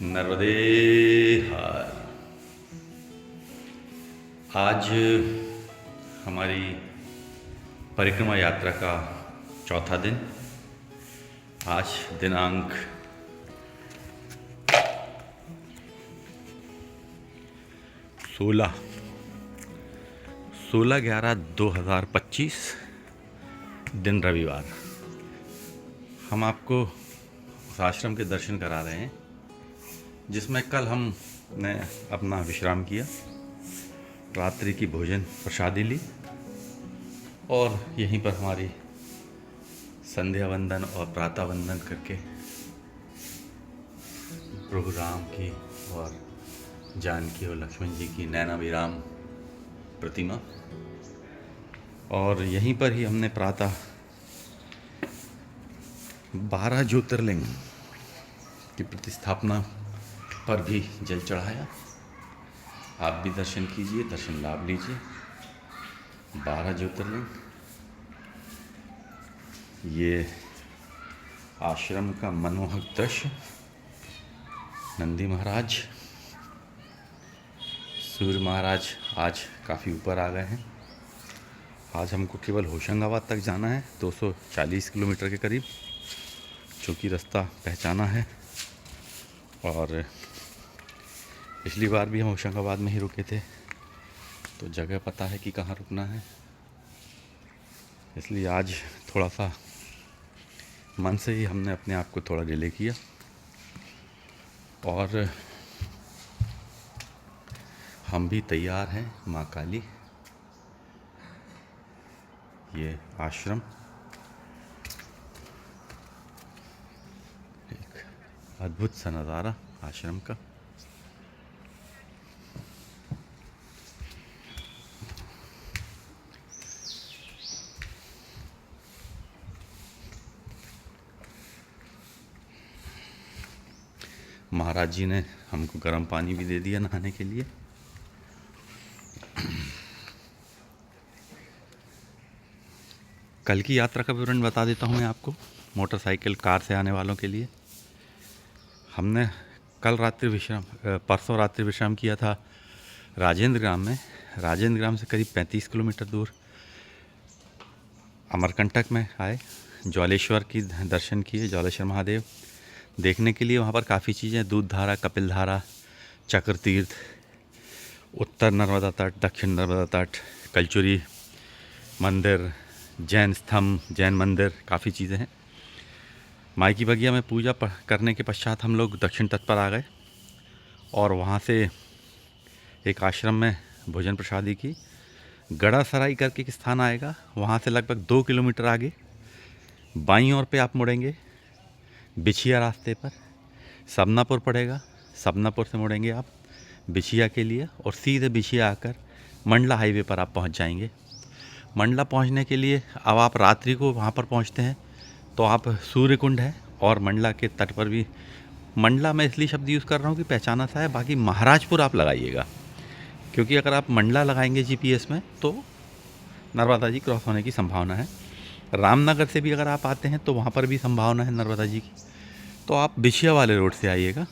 नर्मदे हार। आज हमारी परिक्रमा यात्रा का चौथा दिन। आज दिनांक 16/11/2025 दिन रविवार। हम आपको उस आश्रम के दर्शन करा रहे हैं जिसमें कल हमने अपना विश्राम किया, रात्रि की भोजन प्रसादी ली और यहीं पर हमारी संध्या वंदन और प्रातः वंदन करके प्रभु राम की और जानकी और लक्ष्मण जी की नैना विराम प्रतिमा, और यहीं पर ही हमने प्रातः 12 ज्योतिर्लिंग की प्रतिस्थापना पर भी जल चढ़ाया। आप भी दर्शन कीजिए, दर्शन लाभ लीजिए। 12 ज्योतिर्लिंग, ये आश्रम का मनमोहक दृश्य। नंदी महाराज, सूर्य महाराज आज काफ़ी ऊपर आ गए हैं। आज हमको केवल होशंगाबाद तक जाना है, 240 किलोमीटर के करीब, चूँकि रास्ता पहचाना है। और पिछली बार भी हम होशंगाबाद में ही रुके थे, तो जगह पता है कि कहाँ रुकना है। इसलिए आज थोड़ा सा मन से ही हमने अपने आप को थोड़ा डिले किया। और हम भी तैयार हैं माँ काली। ये आश्रम एक अद्भुत सा नज़ारा आश्रम का। महाराज जी ने हमको गर्म पानी भी दे दिया नहाने के लिए। कल की यात्रा का विवरण बता देता हूँ मैं आपको, मोटरसाइकिल कार से आने वालों के लिए। हमने कल रात्रि विश्राम, परसों रात्रि विश्राम किया था राजेंद्र ग्राम में। राजेंद्र ग्राम से करीब 35 किलोमीटर दूर अमरकंटक में आए, ज्वालेश्वर की दर्शन किए, ज्वालेश्वर महादेव देखने के लिए। वहाँ पर काफ़ी चीज़ें, दूध धारा, कपिल धारा, चक्र तीर्थ, उत्तर नर्मदा तट, दक्षिण नर्मदा तट, कलचुरी मंदिर, जैन स्तंभ, जैन मंदिर, काफ़ी चीज़ें हैं। माई की बगिया में पूजा करने के पश्चात हम लोग दक्षिण तट पर आ गए और वहाँ से एक आश्रम में भोजन प्रसादी की। गड़ा सराई करके एक स्थान आएगा, वहाँ से लगभग 2 किलोमीटर आगे बाईं ओर पे आप मुड़ेंगे, बिछिया रास्ते पर सबनापुर पड़ेगा। सबनापुर से मुड़ेंगे आप बिछिया के लिए और सीधे बिछिया आकर मंडला हाईवे पर आप पहुंच जाएंगे। मंडला पहुंचने के लिए अब आप रात्रि को वहां पर पहुंचते हैं तो आप सूर्य कुंड है और मंडला के तट पर भी, मंडला मैं इसलिए शब्द यूज़ कर रहा हूँ कि पहचाना सा है, बाकी महाराजपुर आप लगाइएगा, क्योंकि अगर आप मंडला लगाएंगे जीपीएस में तो नर्मदा जी क्रॉस होने की संभावना है। रामनगर से भी अगर आप आते हैं तो वहाँ पर भी संभावना है नर्मदा जी की, तो आप बिछिया वाले रोड से आइएगा।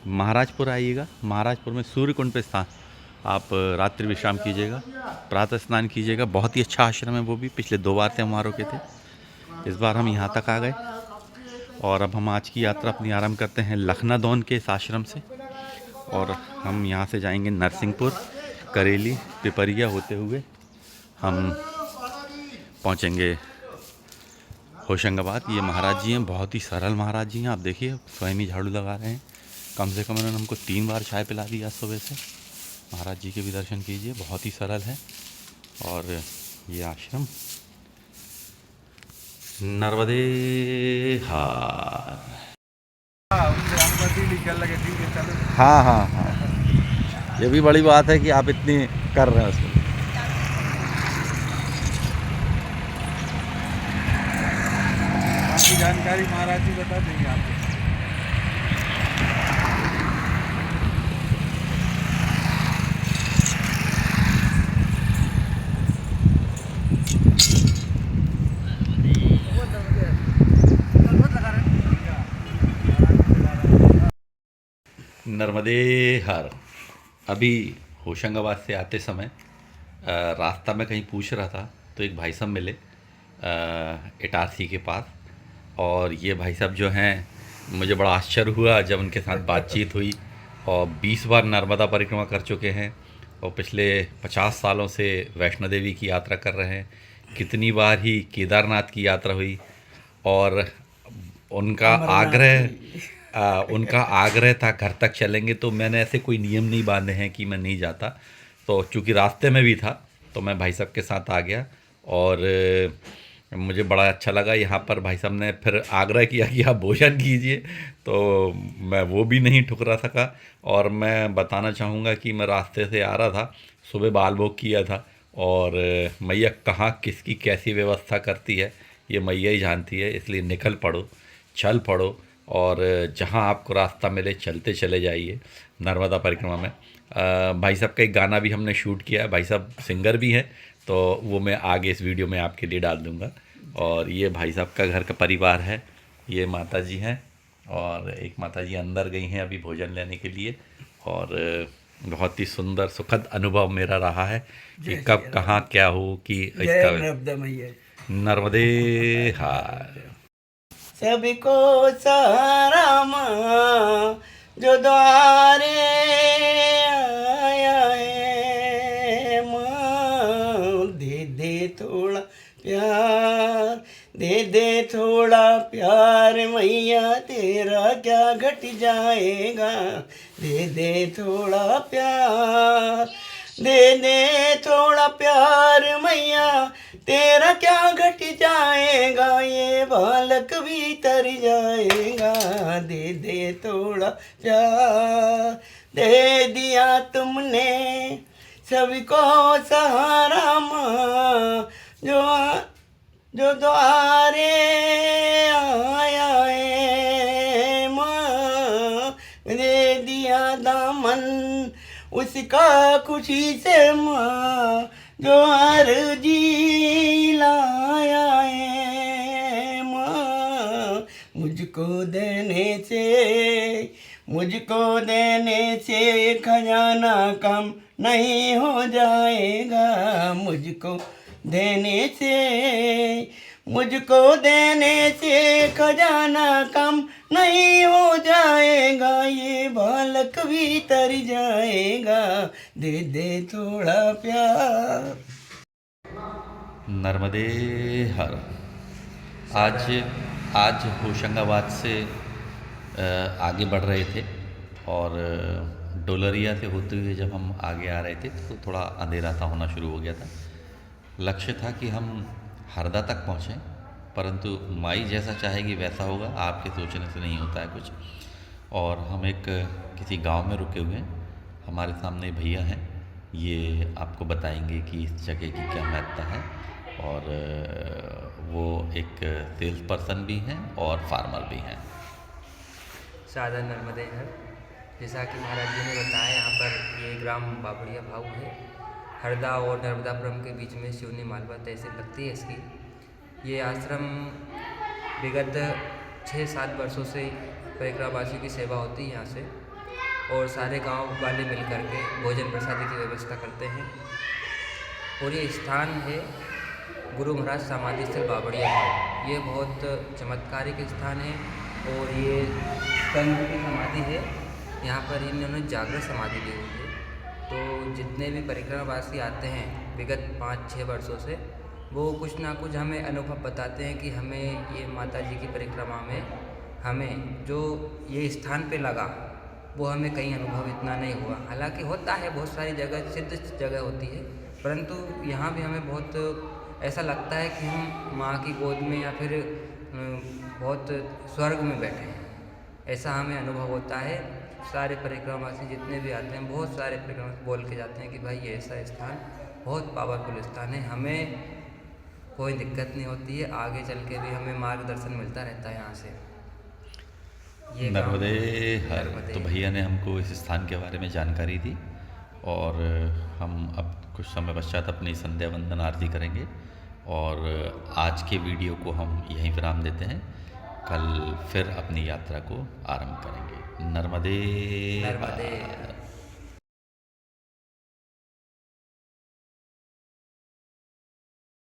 महाराजपुर आइएगा। महाराजपुर में सूर्य कुंड पे स्थान, आप रात्रि विश्राम कीजिएगा, प्रातः स्नान कीजिएगा। बहुत ही अच्छा आश्रम है वो भी, पिछले 2 बार से हम वहाँ रुके थे, इस बार हम यहाँ तक आ गए। और अब हम आज की यात्रा अपनी आरंभ करते हैं लखनादौन के इस आश्रम से, और हम यहाँ से जाएंगे नरसिंहपुर, करेली, पिपरिया होते हुए हम पहुँचेंगे होशंगाबाद। ये महाराज जी हैं, बहुत ही सरल महाराज जी हैं। आप देखिए स्वयं ही झाड़ू लगा रहे हैं। कम से कम उन्होंने हमको 3 बार चाय पिला दी आज सुबह से। महाराज जी के भी दर्शन कीजिए, बहुत ही सरल है। और ये आश्रम नर्मदे हार। हाँ हाँ हाँ, ये भी बड़ी बात है कि आप इतनी कर रहे हैं उसको। जानकारी महाराज जी बता देंगे आपको। नर्मदे हर। अभी होशंगाबाद से आते समय रास्ता में कहीं पूछ रहा था तो एक भाई साहब मिले इटारसी के पास। और ये भाई साहब जो हैं, मुझे बड़ा आश्चर्य हुआ जब उनके साथ बातचीत हुई। और 20 बार नर्मदा परिक्रमा कर चुके हैं और पिछले 50 सालों से वैष्णो देवी की यात्रा कर रहे हैं। कितनी बार ही केदारनाथ की यात्रा हुई। और उनका आग्रह था घर तक चलेंगे, तो मैंने ऐसे कोई नियम नहीं बांधे हैं कि मैं नहीं जाता। तो चूँकि रास्ते में भी था तो मैं भाई साहब के साथ आ गया। और मुझे बड़ा अच्छा लगा। यहाँ पर भाई साहब ने फिर आग्रह किया कि आप भोजन कीजिए, तो मैं वो भी नहीं ठुकरा सका। और मैं बताना चाहूँगा कि मैं रास्ते से आ रहा था, सुबह बाल भोग किया था। और मैया कहाँ किसकी कैसी व्यवस्था करती है ये मैया ही जानती है। इसलिए निकल पड़ो, चल पड़ो, और जहाँ आपको रास्ता मिले चलते चले जाइए नर्मदा परिक्रमा में। भाई साहब का एक गाना भी हमने शूट किया है। भाई साहब सिंगर भी हैं, तो वो मैं आगे इस वीडियो में आपके लिए डाल दूँगा। और ये भाई साहब का घर का परिवार है। ये माता जी हैं और एक माता जी अंदर गई हैं अभी भोजन लेने के लिए। और बहुत ही सुंदर सुखद अनुभव मेरा रहा है कि कब कहाँ क्या हो कि इसका नर्मदे हार। सबको सहारा माँ जो द्वारे आया है माँ, दे दे थोड़ा प्यार, दे दे थोड़ा प्यार मैया, तेरा क्या घट जाएगा, दे दे थोड़ा प्यार, दे दे थोड़ा प्यार मैया, तेरा क्या घट जाएगा, ये बालक भी तर जाएगा, दे दे थोड़ा प्यार, दे दिया तुमने सभी को सहारा माँ, जो द्वारे आया है माँ, दे दिया दामन उसका खुशी से माँ, जो हर जी लाया है माँ, मुझको देने से खजाना कम नहीं हो जाएगा, मुझको देने से खजाना कम नहीं हो जाएगा, ये बालक भी तर जाएगा, दे दे थोड़ा प्यार। नर्मदे हर। आज होशंगाबाद से आगे बढ़ रहे थे और डोलरिया से होते हुए जब हम आगे आ रहे थे तो थोड़ा अंधेरा सा होना शुरू हो गया था। लक्ष्य था कि हम हरदा तक पहुँचें, परंतु माई जैसा चाहेगी वैसा होगा, आपके सोचने से नहीं होता है कुछ। और हम एक किसी गांव में रुके हुए हैं। हमारे सामने भैया हैं, ये आपको बताएंगे कि इस जगह की क्या महत्ता है। और वो एक सेल्स पर्सन भी हैं और फार्मर भी हैं। सादर नर्मदे हर। जैसा कि महाराज जी ने बताया, यहाँ पर ये ग्राम बाबड़िया भाव है, हरदा और नर्मदापुरम के बीच में सिवनी मालवा तहसील लगती है इसकी। ये आश्रम विगत 6-7 वर्षों से परिक्रमावासियों की सेवा होती है यहाँ से, और सारे गांव वाले मिल कर के भोजन प्रसादी की व्यवस्था करते हैं। और ये स्थान है गुरु महाराज समाधि स्थल बाबड़िया भाव। ये बहुत चमत्कारिक स्थान है और ये संत की समाधि है। यहाँ पर इन्होंने जागृत समाधि ली हुई है। तो जितने भी परिक्रमावासी आते हैं विगत 5-6 वर्षों से, वो कुछ ना कुछ हमें अनुभव बताते हैं कि हमें ये माता जी की परिक्रमा में हमें जो ये स्थान पे लगा वो हमें कहीं अनुभव इतना नहीं हुआ। हालांकि होता है, बहुत सारी जगह सिद्ध जगह होती है, परंतु यहाँ भी हमें बहुत ऐसा लगता है कि हम माँ की गोद में या फिर बहुत स्वर्ग में बैठे हैं, ऐसा हमें अनुभव होता है। सारे परिक्रमावासी जितने भी आते हैं, बहुत सारे परिक्रमा बोल के जाते हैं कि भाई ये ऐसा स्थान बहुत पावरफुल स्थान है, हमें कोई दिक्कत नहीं होती है, आगे चल के भी हमें मार्गदर्शन मिलता रहता है यहाँ से। ये नर्मदे हर। तो भैया ने हमको इस स्थान के बारे में जानकारी दी और हम अब कुछ समय पश्चात अपनी संध्या वंदन आरती करेंगे और आज के वीडियो को हम यहीं विराम देते हैं। कल फिर अपनी यात्रा को आरंभ करेंगे। नर्मदे नर्मदे